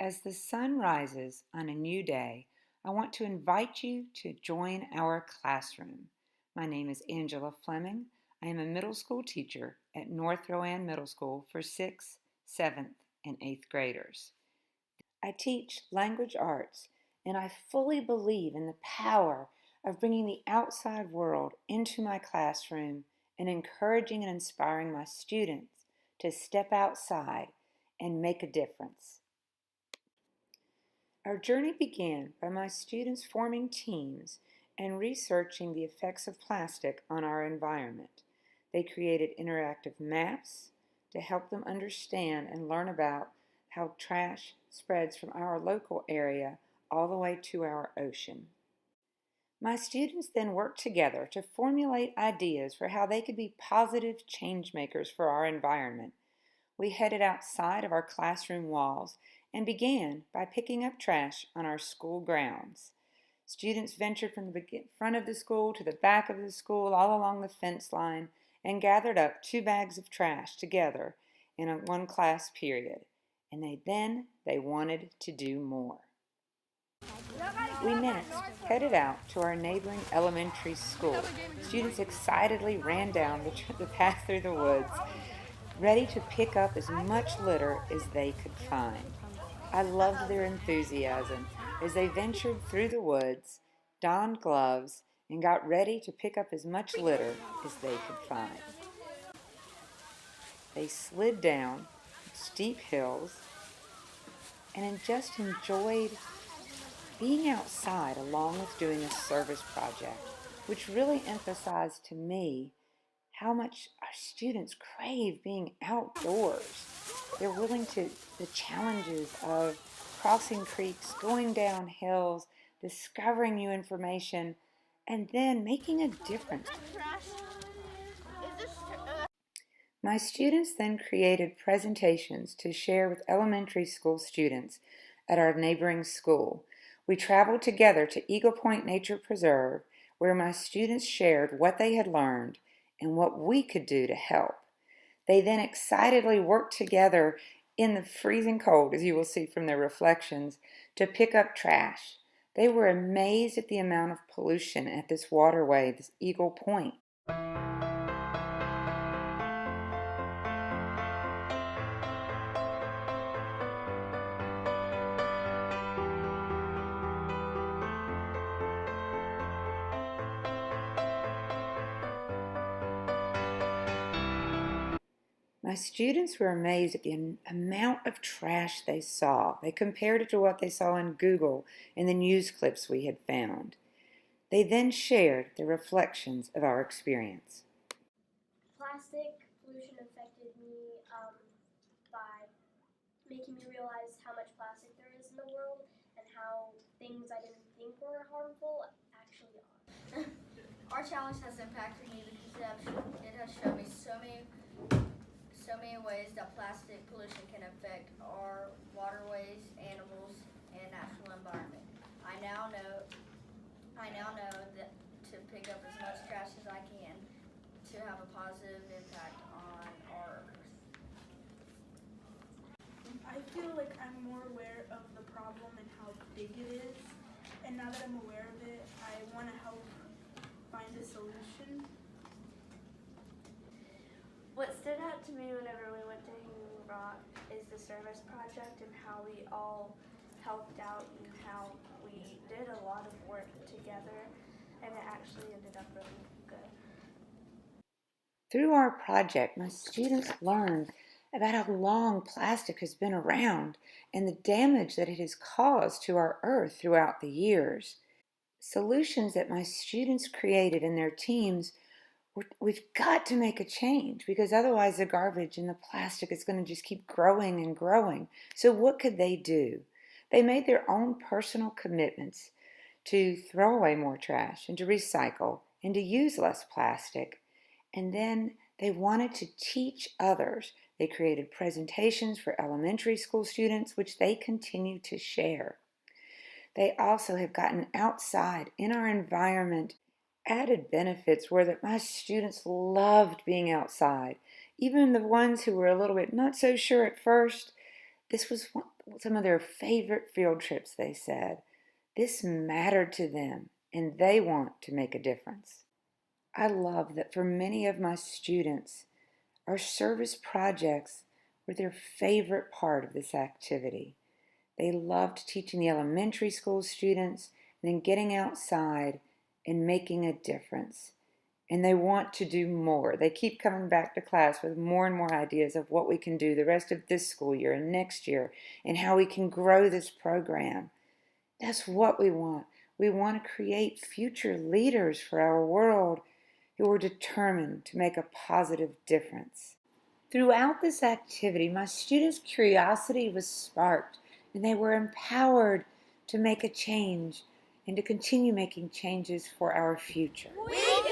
As the sun rises on a new day, I want to invite you to join our classroom. My name is Angela Fleming. I am a middle school teacher at North Rowan Middle School for 6th, 7th, and 8th graders. I teach language arts, and I fully believe in the power of bringing the outside world into my classroom and encouraging and inspiring my students to step outside and make a difference. Our journey began by my students forming teams and researching the effects of plastic on our environment. They created interactive maps to help them understand and learn about how trash spreads from our local area all the way to our ocean. My students then worked together to formulate ideas for how they could be positive change makers for our environment. We headed outside of our classroom walls and began by picking up trash on our school grounds. Students ventured from the front of the school to the back of the school all along the fence line and gathered up 2 bags of trash together in one class period. And they wanted to do more. We next headed out to our neighboring elementary school. Students excitedly ran down the path through the woods, ready to pick up as much litter as they could find. I loved their enthusiasm as they ventured through the woods, donned gloves, and got ready to pick up as much litter as they could find. They slid down steep hills and just enjoyed being outside along with doing a service project, which really emphasized to me how much our students crave being outdoors. They're willing to the challenges of crossing creeks, going down hills, discovering new information, and then making a difference. My students then created presentations to share with elementary school students at our neighboring school. We traveled together to Eagle Point Nature Preserve, where my students shared what they had learned and what we could do to help. They then excitedly worked together in the freezing cold, as you will see from their reflections, to pick up trash. They were amazed at the amount of pollution at this waterway, this Eagle Point. My students were amazed at the amount of trash they saw. They compared it to what they saw in Google and the news clips we had found. They then shared their reflections of our experience. Plastic pollution affected me by making me realize how much plastic there is in the world and how things I didn't think were harmful actually are. Our challenge has impacted me because it has shown me so many ways that plastic pollution can affect our waterways, animals, and natural environment. I now know that to pick up as much trash as I can to have a positive impact on our earth. I feel like I'm more aware of the problem and how big it is, and now that I'm aware of it, I want to help find a solution. What stood out to me whenever we went to Hanging Rock is the service project and how we all helped out and how we did a lot of work together, and it actually ended up really good. Through our project, my students learned about how long plastic has been around and the damage that it has caused to our earth throughout the years. Solutions that my students created in their teams, we've got to make a change because otherwise the garbage and the plastic is going to just keep growing and growing. So what could they do? They made their own personal commitments to throw away more trash and to recycle and to use less plastic. And then they wanted to teach others. They created presentations for elementary school students, which they continue to share. They also have gotten outside in our environment. Added benefits were that my students loved being outside. Even the ones who were a little bit not so sure at first, this was some of their favorite field trips, they said. This mattered to them, and they want to make a difference. I love that for many of my students, our service projects were their favorite part of this activity. They loved teaching the elementary school students and then getting outside and making a difference. And they want to do more. They keep coming back to class with more and more ideas of what we can do the rest of this school year and next year and how we can grow this program. That's what we want. We want to create future leaders for our world who are determined to make a positive difference. Throughout this activity, my students' curiosity was sparked and they were empowered to make a change and to continue making changes for our future. We